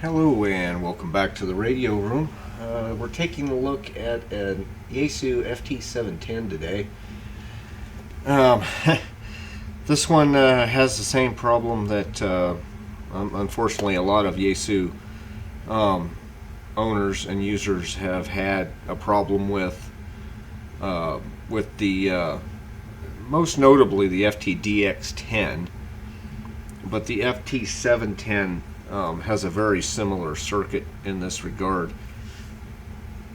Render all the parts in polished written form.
Hello and welcome back to the radio room. We're taking a look at an Yaesu FT-710 today. This one has the same problem that unfortunately a lot of Yaesu owners and users have had a problem with the most notably the FT-DX10, but the FT-710 has a very similar circuit in this regard.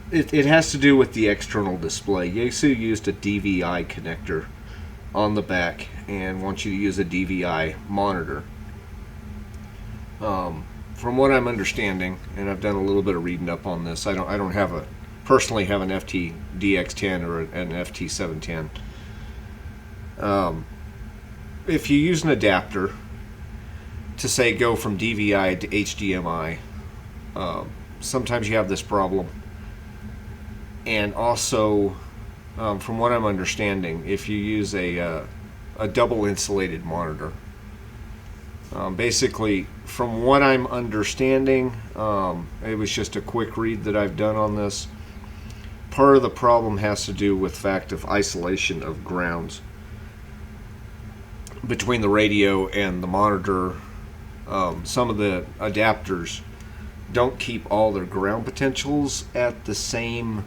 It has to do with the external display. Yaesu used a DVI connector on the back and wants you to use a DVI monitor. From what I'm understanding, and I've done a little bit of reading up on this, I don't personally have an FT-DX10 or an FT-710. If you use an adapter to say go from DVI to HDMI, sometimes you have this problem. And also, from what I'm understanding, if you use a double insulated monitor, basically from what I'm understanding, it was just a quick read that I've done on this, part of the problem has to do with fact of isolation of grounds between the radio and the monitor. Some of the adapters don't keep all their ground potentials at the same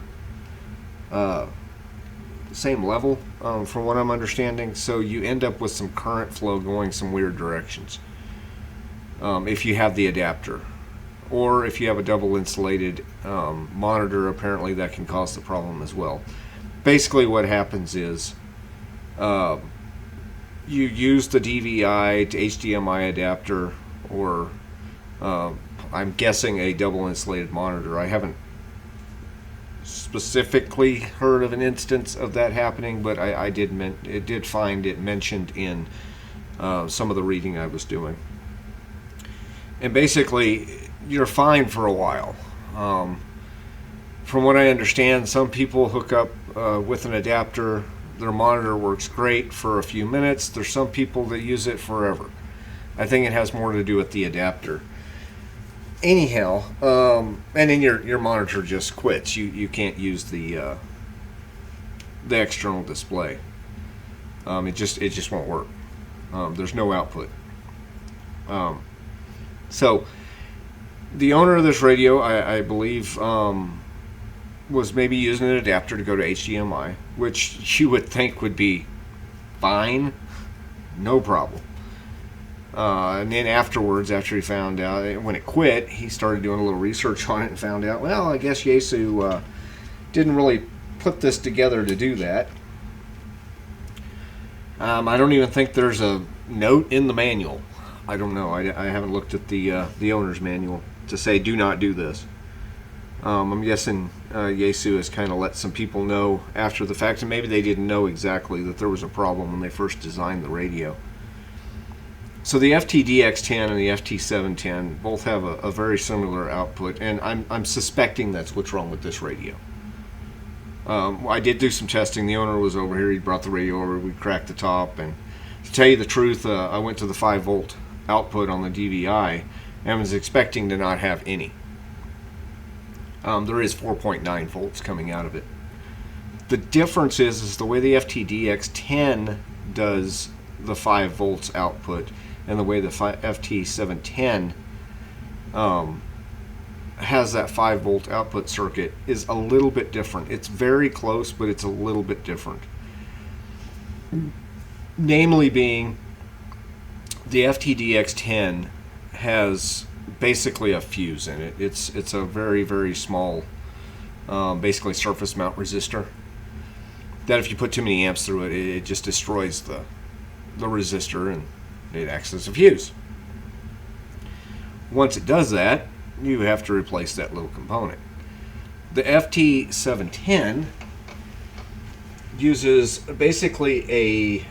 level, from what I'm understanding, so you end up with some current flow going some weird directions if you have the adapter, or if you have a double insulated monitor. Apparently that can cause the problem as well. Basically what happens is you use the DVI to HDMI adapter, or I'm guessing a double insulated monitor. I haven't specifically heard of an instance of that happening, but I did find it mentioned in some of the reading I was doing. And basically, you're fine for a while. From what I understand, some people hook up with an adapter. Their monitor works great for a few minutes. There's some people that use it forever. I think it has more to do with the adapter. Anyhow, and then your monitor just quits. You can't use the external display. It just won't work. There's no output. So the owner of this radio, I believe, was maybe using an adapter to go to HDMI, which you would think would be fine, no problem. And then afterwards, after he found out, when it quit, he started doing a little research on it and found out, well, I guess Yaesu didn't really put this together to do that. I don't even think there's a note in the manual. I don't know. I haven't looked at the owner's manual to say do not do this. I'm guessing Yaesu has kind of let some people know after the fact, and maybe they didn't know exactly that there was a problem when they first designed the radio. So the FT-DX10 and the FT-710 both have a very similar output, and I'm suspecting that's what's wrong with this radio. I did do some testing. The owner was over here. He brought the radio over. We cracked the top, and to tell you the truth, I went to the 5-volt output on the DVI and was expecting to not have any. There is 4.9 volts coming out of it. The difference is the way the FT-DX10 does the 5 volts output and the way the FT-710 has that 5-volt output circuit is a little bit different. It's very close, but it's a little bit different. Namely being, the FT-DX10 has basically a fuse in it. It's a very, very small, basically surface mount resistor that if you put too many amps through it, it just destroys the resistor and it acts as a fuse. Once it does that, you have to replace that little component. The FT-710 uses basically a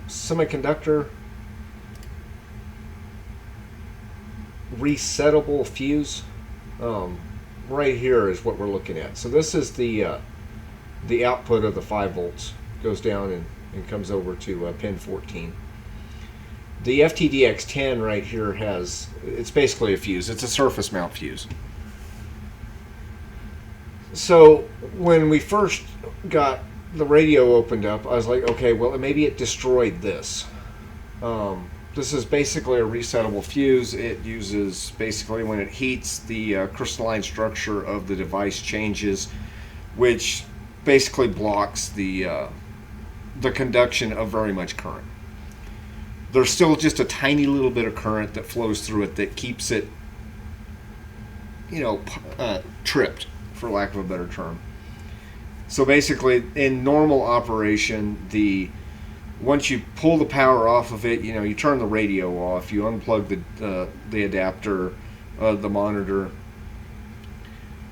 semiconductor resettable fuse. Right here is what we're looking at. So this is the output of the 5 volts, goes down and comes over to pin 14. The FTDX10 right here it's basically a fuse. It's a surface mount fuse. So when we first got the radio opened up, I was like, okay, well, maybe it destroyed this. This is basically a resettable fuse. It uses, basically, when it heats, the crystalline structure of the device changes, which basically blocks the conduction of very much current. There's still just a tiny little bit of current that flows through it that keeps it, tripped, for lack of a better term. So basically, in normal operation, once you pull the power off of it, you turn the radio off, you unplug the adapter, the monitor,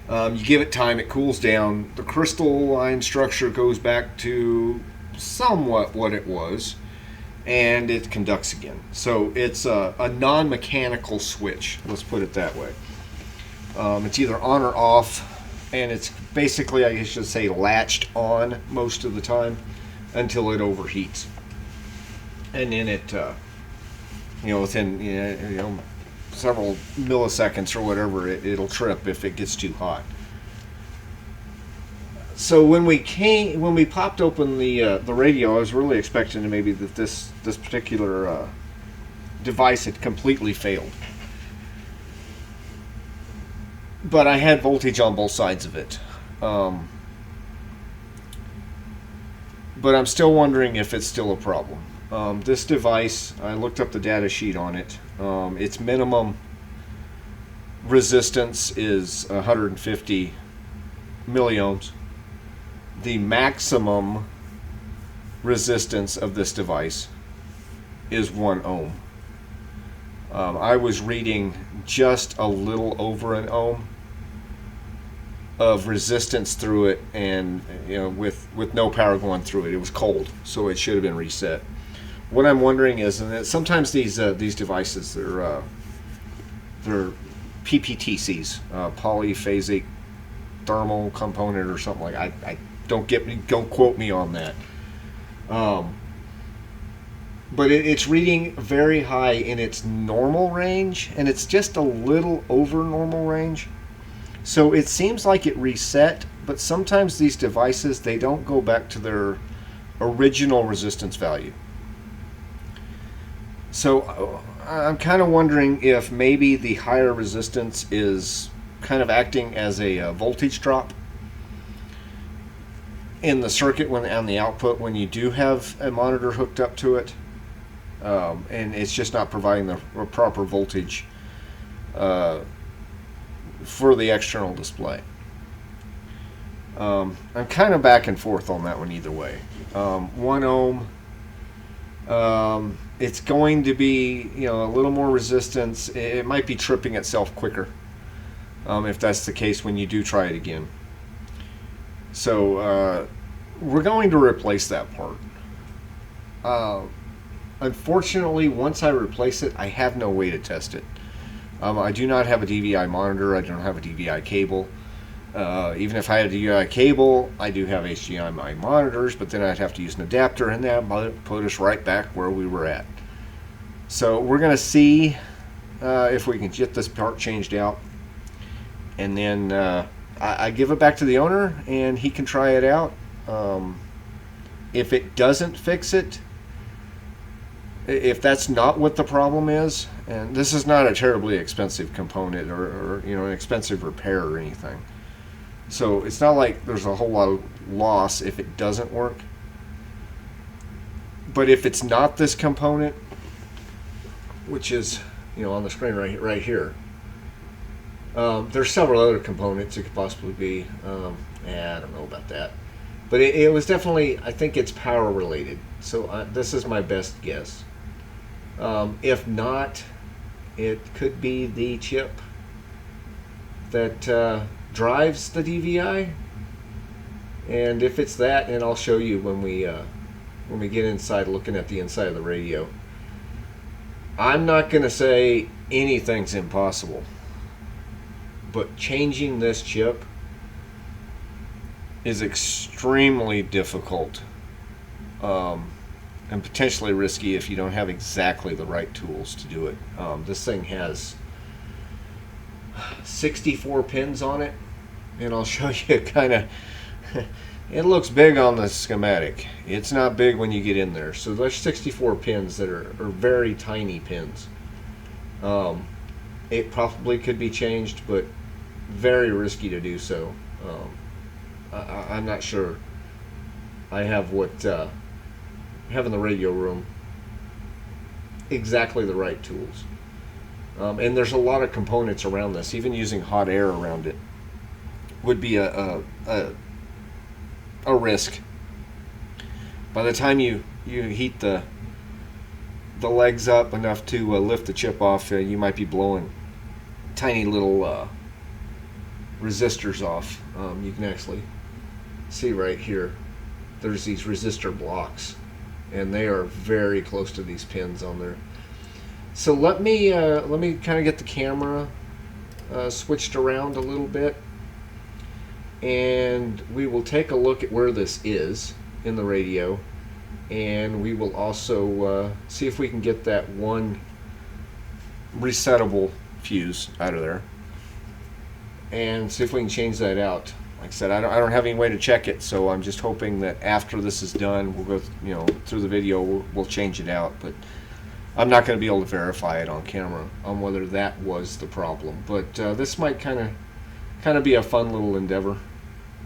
you give it time, it cools down, the crystalline structure goes back to somewhat what it was, and it conducts again. So it's a non-mechanical switch, let's put it that way. It's either on or off, and it's basically, I should say, latched on most of the time until it overheats. And then it, within several milliseconds or whatever, it'll trip if it gets too hot. So when we popped open the radio, I was really expecting maybe that this particular device had completely failed. But I had voltage on both sides of it. But I'm still wondering if it's still a problem. This device, I looked up the data sheet on it. Its minimum resistance is 150 milliohms. The maximum resistance of this device is 1 ohm. I was reading just a little over an ohm of resistance through it, and with no power going through it. It was cold, so it should have been reset. What I'm wondering is, and sometimes these devices, they're PPTCs, polyphasic thermal component or something like that. I don't quote me on that. But it's reading very high in its normal range, and it's just a little over normal range. So it seems like it reset, but sometimes these devices, they don't go back to their original resistance value. So I'm kind of wondering if maybe the higher resistance is kind of acting as a voltage drop in the circuit on the output when you do have a monitor hooked up to it. And it's just not providing the proper voltage for the external display. I'm kind of back and forth on that one either way. 1 ohm, it's going to be a little more resistance. It might be tripping itself quicker if that's the case when you do try it again. So we're going to replace that part. Unfortunately, once I replace it, I have no way to test it. I do not have a DVI monitor. I don't have a DVI cable. Even if I had a DVI cable, I do have HDMI monitors, but then I'd have to use an adapter, and that might put us right back where we were at. So we're going to see if we can get this part changed out, and then I give it back to the owner, and he can try it out. If it doesn't fix it, if that's not what the problem is, and this is not a terribly expensive component or an expensive repair or anything, so it's not like there's a whole lot of loss if it doesn't work. But if it's not this component, which is on the screen right here, there's several other components it could possibly be. I don't know about that, but it was definitely, I think it's power related. So this is my best guess. If not, it could be the chip that drives the DVI, and if it's that, then I'll show you when we get inside, looking at the inside of the radio. I'm not going to say anything's impossible, but changing this chip is extremely difficult. and potentially risky if you don't have exactly the right tools to do it. This thing has 64 pins on it, and I'll show you kind of it looks big on the schematic. It's not big when you get in there. So there's 64 pins that are very tiny pins. It probably could be changed, but very risky to do so. I'm not sure I have what have in the radio room exactly the right tools. And there's a lot of components around this. Even using hot air around it would be a risk. By the time you heat the legs up enough to lift the chip off, you might be blowing tiny little resistors off. You can actually see right here there's these resistor blocks, and they are very close to these pins on there. So let me kind of get the camera switched around a little bit, and we will take a look at where this is in the radio, and we will also see if we can get that one resettable fuse out of there, and see if we can change that out. Like I said, I don't have any way to check it, so I'm just hoping that after this is done, we'll go through the video, we'll change it out. But I'm not going to be able to verify it on camera on whether that was the problem. But this might kind of be a fun little endeavor,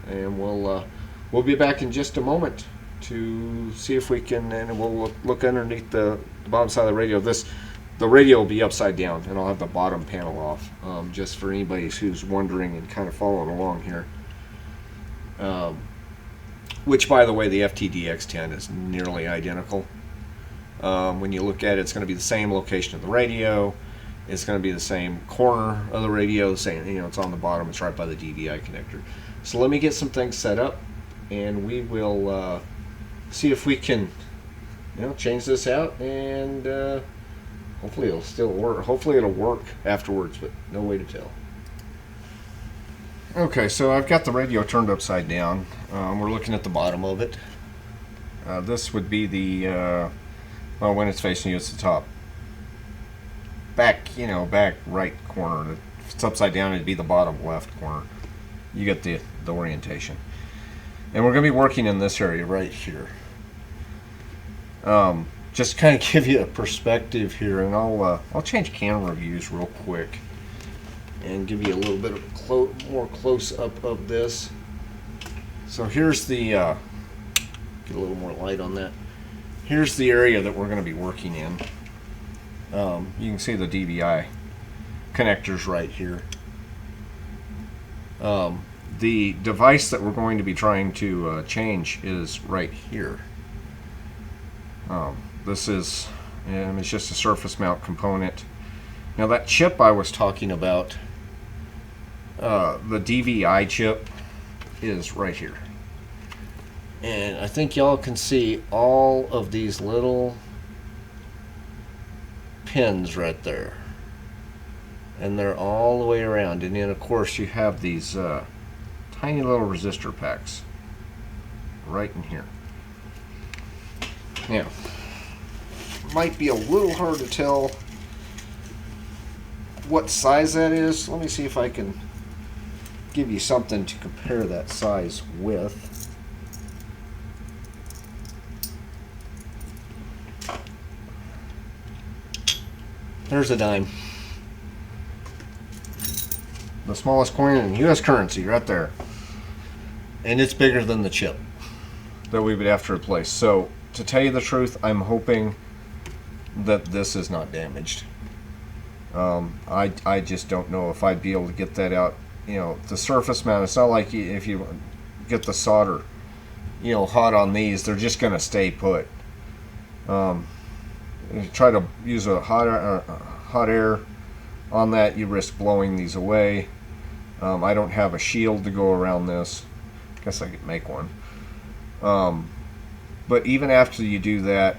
and we'll be back in just a moment to see if we can, and we'll look underneath the bottom side of the radio. The radio will be upside down, and I'll have the bottom panel off, just for anybody who's wondering and kind of following along here. Which, by the way, the FT-710 is nearly identical. When you look at it, it's going to be the same location of the radio. It's going to be the same corner of the radio. The same, it's on the bottom. It's right by the DVI connector. So let me get some things set up, and we will see if we can, change this out, and hopefully it'll still work. Hopefully it'll work afterwards, but no way to tell. Okay, so I've got the radio turned upside down. We're looking at the bottom of it. This would be the, when it's facing you, it's the top. Back right corner. If it's upside down, it'd be the bottom left corner. You get the orientation. And we're going to be working in this area right here. Just kind of give you a perspective here, and I'll change camera views real quick and give you a little bit of more close up of this. So here's the get a little more light on that. Here's the area that we're going to be working in. You can see the DVI connectors right here. The device that we're going to be trying to change is right here. This is, it's just a surface mount component. Now that chip I was talking about, the DVI chip, is right here. And I think y'all can see all of these little pins right there. And they're all the way around. And then of course you have these tiny little resistor packs right in here. Now, might be a little hard to tell what size that is. Let me see if I can give you something to compare that size with. There's a dime. The smallest coin in U.S. currency right there. And it's bigger than the chip that we would have to replace. So, to tell you the truth, I'm hoping that this is not damaged. I just don't know if I'd be able to get that out. The surface mount, it's not like if you get the solder, hot on these, they're just going to stay put. If you try to use a hot air on that, you risk blowing these away. I don't have a shield to go around this. Guess I could make one. But even after you do that,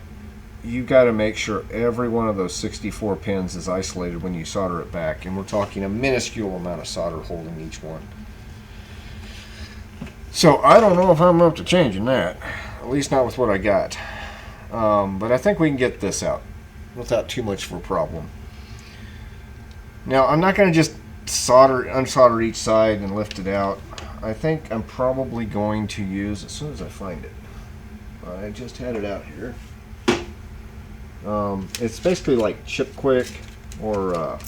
you've got to make sure every one of those 64 pins is isolated when you solder it back. And we're talking a minuscule amount of solder holding each one. So I don't know if I'm up to changing that. At least not with what I got. But I think we can get this out without too much of a problem. Now, I'm not going to just unsolder each side and lift it out. I think I'm probably going to use, as soon as I find it, I just had it out here. It's basically like Chip Quick or,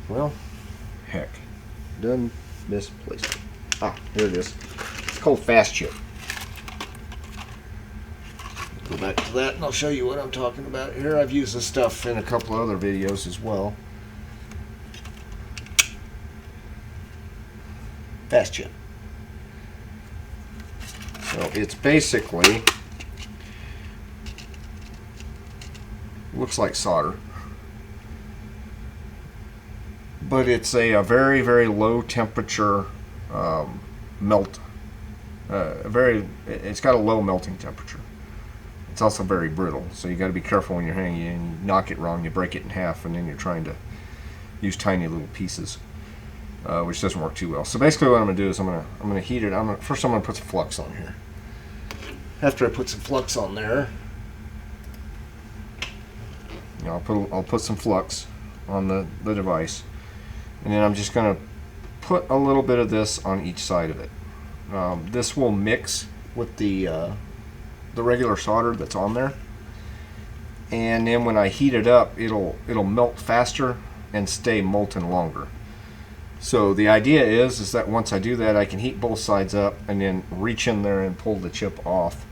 well, heck, done misplaced it. Ah, here it is. It's called Fast Chip. Go back to that and I'll show you what I'm talking about here. I've used this stuff in a couple of other videos as well. Fast Chip. So it's basically, looks like solder, but it's a very, very low temperature melt. It's got a low melting temperature. It's also very brittle, so you got to be careful when you're hanging it, and you knock it wrong, you break it in half, and then you're trying to use tiny little pieces, which doesn't work too well. So basically, what I'm going to do is I'm going to heat it. First, I'm going to put some flux on here. After I put some flux on there, you know, I'll put some flux on the device, and then I'm just going to put a little bit of this on each side of it. This will mix with the regular solder that's on there, and then when I heat it up, it'll melt faster and stay molten longer. So the idea is that once I do that, I can heat both sides up and then reach in there and pull the chip off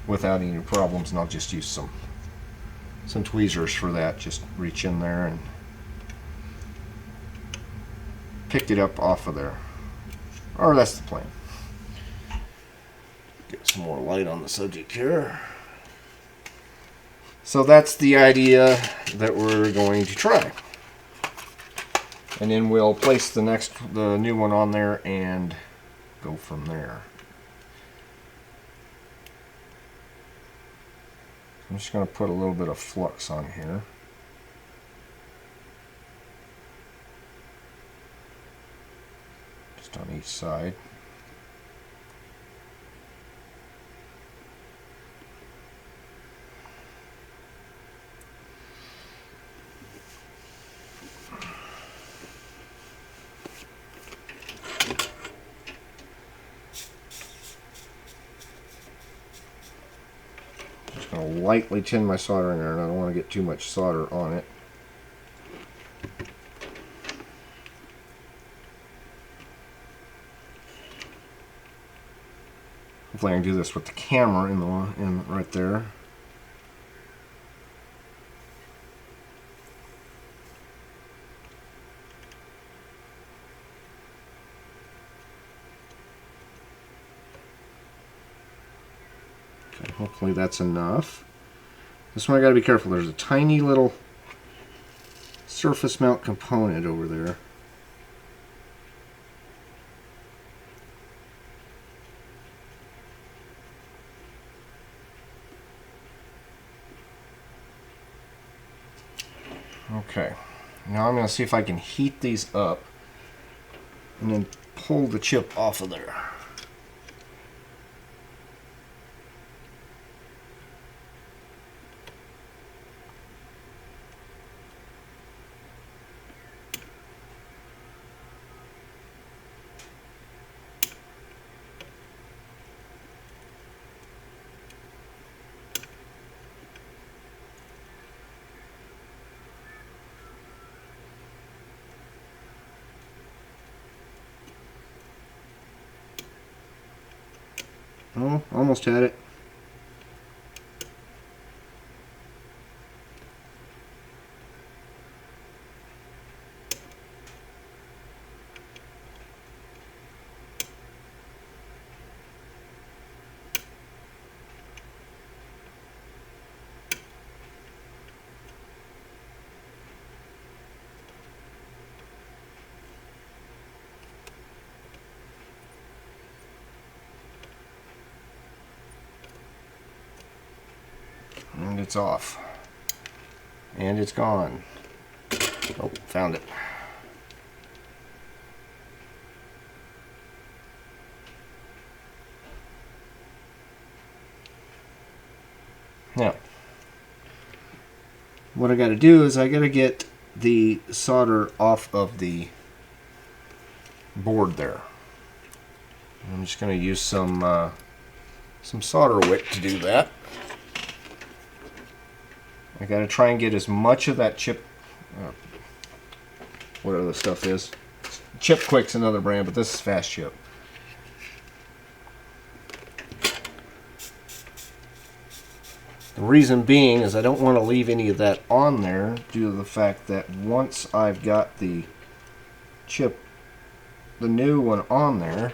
without any problems. And I'll just use some tweezers for that. Just reach in there and pick it up off of there, or that's the plan. Get some more light on the subject here. So that's the idea that we're going to try. And then we'll place the new one on there and go from there. I'm just going to put a little bit of flux on here. Just on each side. Just going to lightly tin my solder in there, and I don't want to get too much solder on it. Hopefully I can do this with the camera in right there. Okay, hopefully that's enough. This one I got to be careful. There's a tiny little surface mount component over there. Okay, now I'm going to see if I can heat these up and then pull the chip off of there. Oh, almost had it. And it's off. And it's gone. Oh, found it. what I got to do is I got to get the solder off of the board there. I'm just going to use some solder wick to do that. I got to try and get as much of that chip, whatever the stuff is. Chip Quick's another brand, but this is Fast Chip. The reason being is I don't want to leave any of that on there due to the fact that once I've got the chip, the new one on there,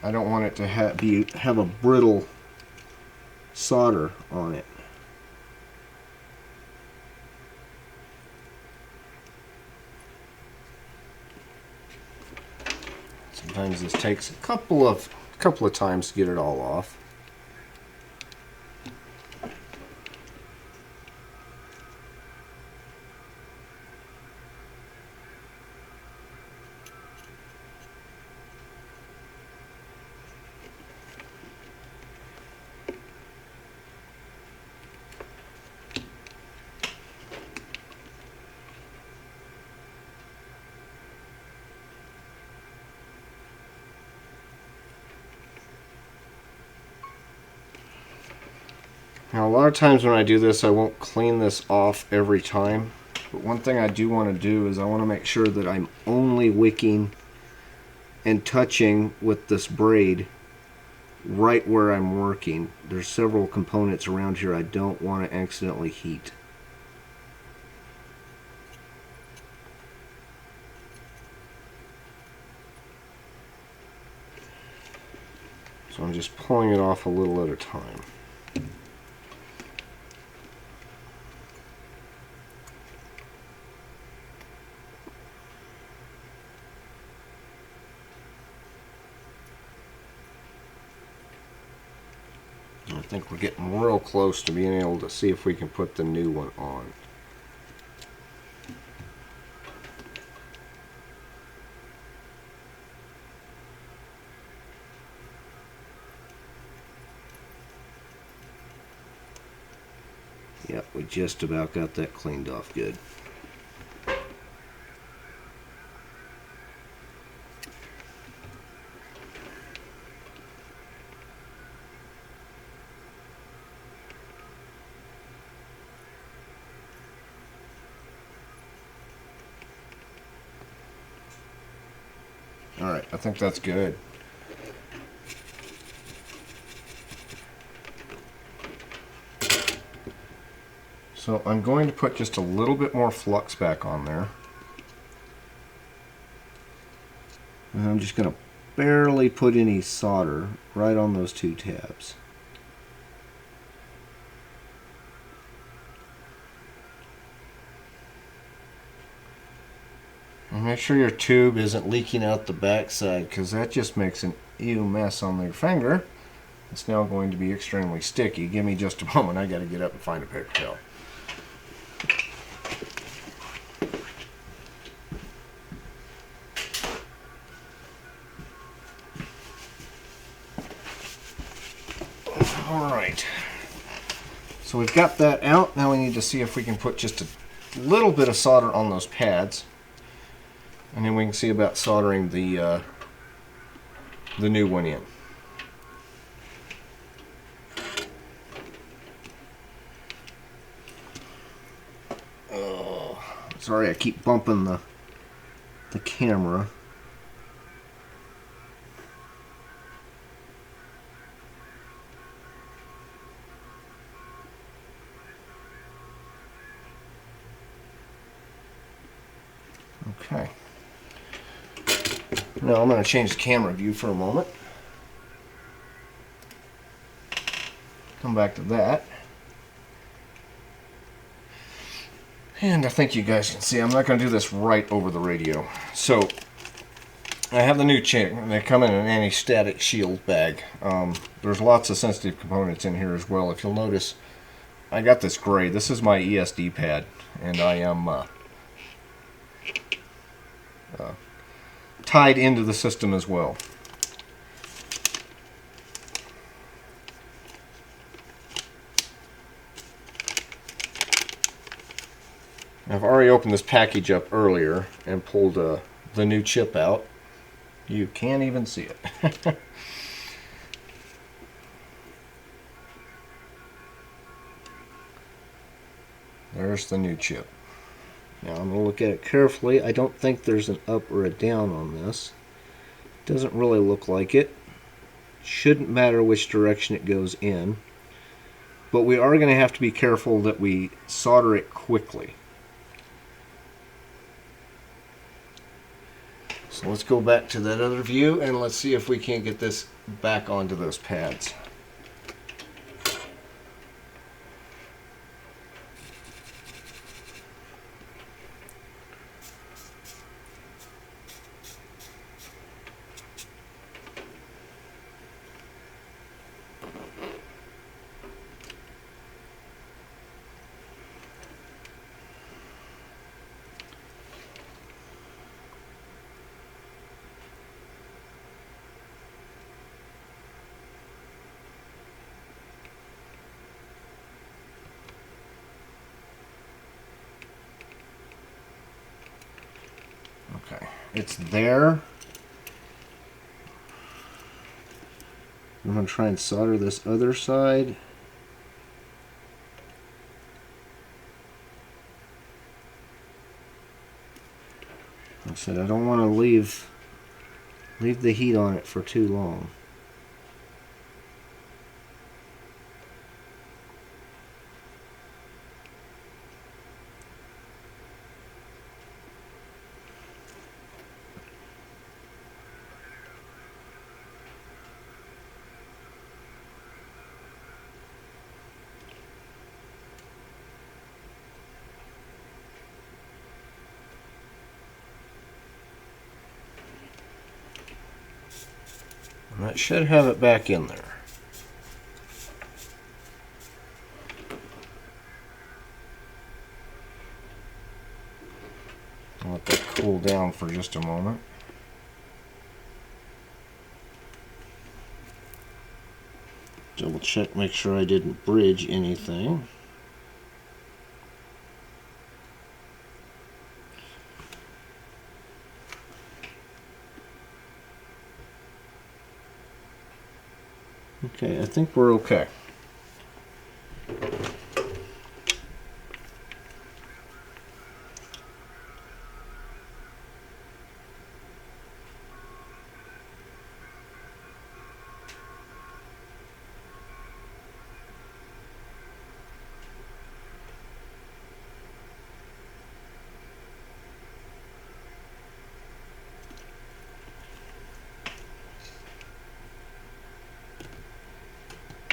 I don't want it to have a brittle solder on it. Sometimes this takes a couple of times to get it all off. Now a lot of times when I do this, I won't clean this off every time, but one thing I do want to do is I want to make sure that I'm only wicking and touching with this braid right where I'm working. There's several components around here I don't want to accidentally heat. So I'm just pulling it off a little at a time. I think we're getting real close to being able to see if we can put the new one on. Yep, we just about got that cleaned off good. Alright, I think that's good. So I'm going to put just a little bit more flux back on there. And I'm just going to barely put any solder right on those two tabs. And make sure your tube isn't leaking out the backside, because that just makes an ew mess on your finger. It's now going to be extremely sticky. Give me just a moment. I got to get up and find a paper towel. Alright, so we've got that out. Now we need to see if we can put just a little bit of solder on those pads, and then we can see about soldering the new one in. Oh, sorry, I keep bumping the camera. Okay. Now I'm going to change the camera view for a moment. Come back to that. And I think you guys can see I'm not going to do this right over the radio. So I have the new chain. They come in an anti-static shield bag. There's lots of sensitive components in here as well. If you'll notice, I got this gray. This is my ESD pad, and I am tied into the system as well. I've already opened this package up earlier and pulled the new chip out. You can't even see it. There's the new chip. Now I'm going to look at it carefully. I don't think there's an up or a down on this. Doesn't really look like it. Shouldn't matter which direction it goes in. But we are going to have to be careful that we solder it quickly. So let's go back to that other view and let's see if we can't get this back onto those pads. Okay, it's there. I'm going to try and solder this other side. Like I said, I don't want to leave the heat on it for too long. And that should have it back in there. I'll let that cool down for just a moment. Double check, make sure I didn't bridge anything. Okay, I think we're okay.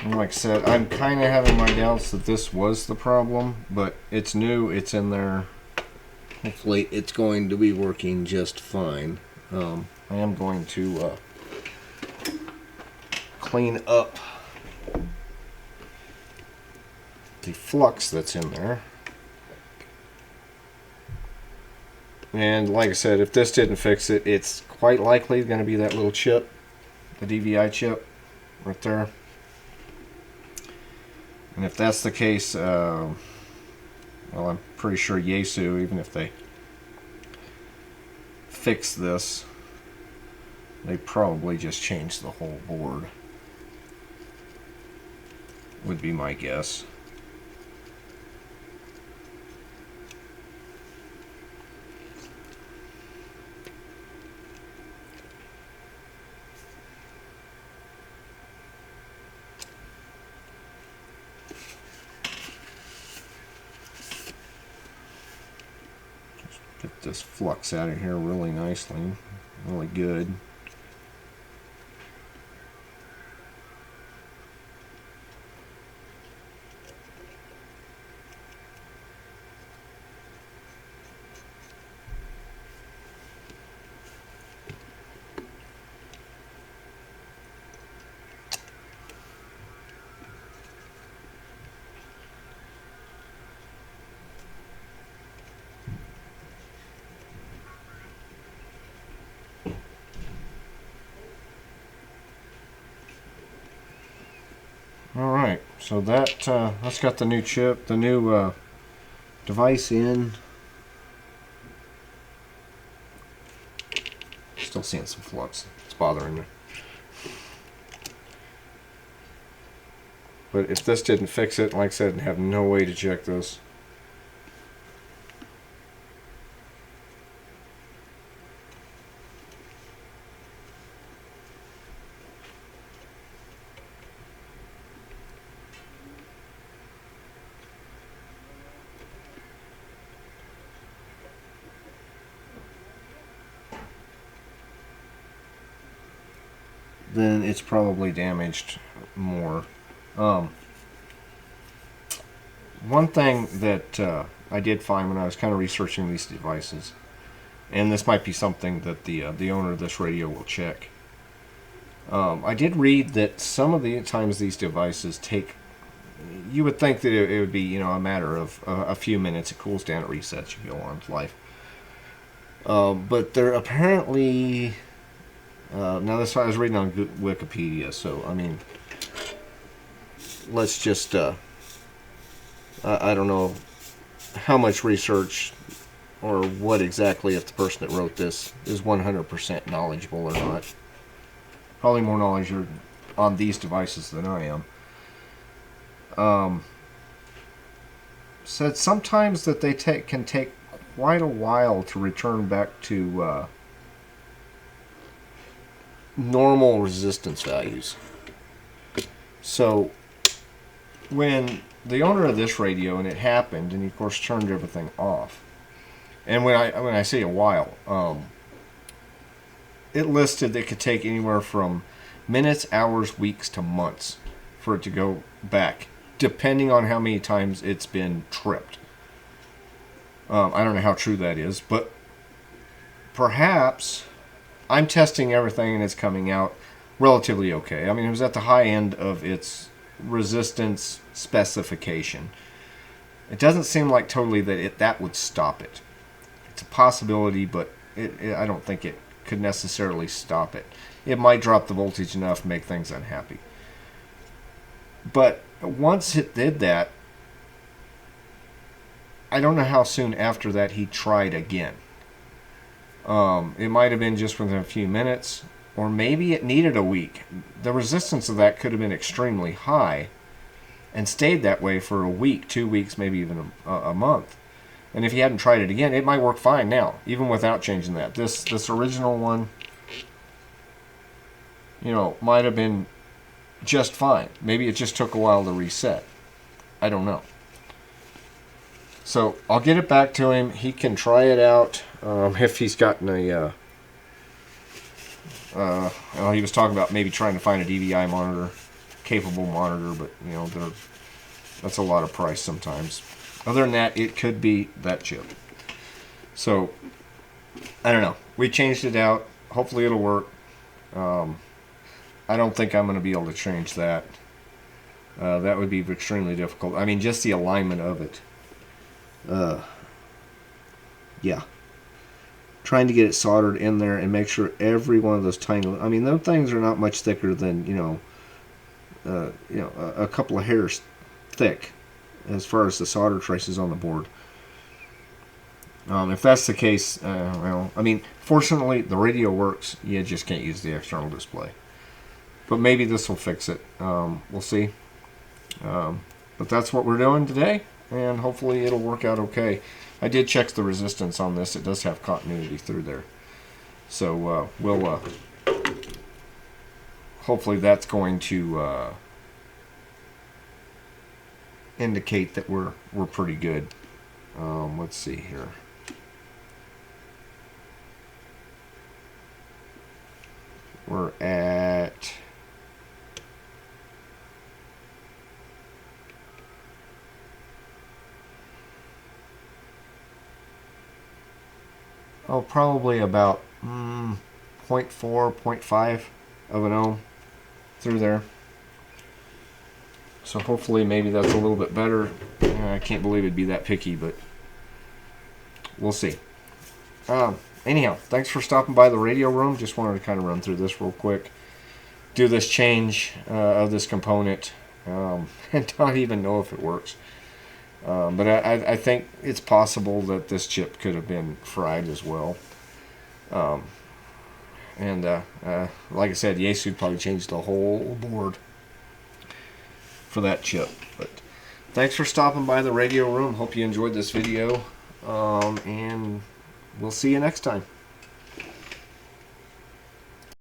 Like I said, I'm kind of having my doubts that this was the problem, but it's new, it's in there. Hopefully it's going to be working just fine. I am going to clean up the flux that's in there. And like I said, if this didn't fix it, it's quite likely going to be that little chip, the DVI chip right there. And if that's the case, well, I'm pretty sure Yaesu, even if they fix this, they probably just changed the whole board, would be my guess. Get this flux out of here really nicely, really good. Alright, so that's got the new chip, the new device in. still seeing some flux. It's bothering me. But if this didn't fix it, like I said, I have no way to check this. Then it's probably damaged more. One thing that I did find when I was kind of researching these devices, and this might be something that the owner of this radio will check. I did read that some of the times these devices take, you would think that it would be a matter of a few minutes. It cools down, it resets, you go on with life. But they're apparently now this I was reading on Wikipedia, so I mean, let's just I don't know how much research or what exactly if the person that wrote this is 100% knowledgeable or not. Probably more knowledgeable on these devices than I am. Said sometimes that they can take quite a while to return back to normal resistance values. So when the owner of this radio, and it happened, and he of course turned everything off, and when I say a while, it listed it could take anywhere from minutes, hours, weeks to months for it to go back, depending on how many times it's been tripped. I don't know how true that is, but perhaps I'm testing everything and it's coming out relatively okay. I mean, it was at the high end of its resistance specification. It doesn't seem like totally that would stop it. It's a possibility, but I don't think it could necessarily stop it. It might drop the voltage enough to make things unhappy. But once it did that, I don't know how soon after that he tried again. It might have been just within a few minutes, or maybe it needed a week. The resistance of that could have been extremely high and stayed that way for a week, 2 weeks, maybe even a month. And if he hadn't tried it again, it might work fine now, even without changing that. This original one, might have been just fine. Maybe it just took a while to reset. I don't know. So I'll get it back to him. He can try it out if he's gotten a... he was talking about maybe trying to find a DVI monitor, capable monitor, but that's a lot of price sometimes. Other than that, it could be that chip. So I don't know. We changed it out. Hopefully it'll work. I don't think I'm going to be able to change that. That would be extremely difficult. I mean, just the alignment of it. Yeah. Trying to get it soldered in there and make sure every one of those tiny... I mean, those things are not much thicker than, a couple of hairs thick as far as the solder traces on the board. If that's the case, well, I mean, fortunately, the radio works. You just can't use the external display. But maybe this will fix it. We'll see. But that's what we're doing today, and hopefully it'll work out okay. I did check the resistance on this. It does have continuity through there. So we'll... hopefully that's going to indicate that we're pretty good. Let's see here. We're at... probably about 0.4, 0.5 of an ohm through there. So hopefully maybe that's a little bit better. I can't believe it'd be that picky, but we'll see. Anyhow, thanks for stopping by the radio room. Just wanted to kind of run through this real quick. Do this change of this component and not even know if it works. But I think it's possible that this chip could have been fried as well. And like I said, Yaesu probably changed the whole board for that chip. But thanks for stopping by the radio room. Hope you enjoyed this video, and we'll see you next time.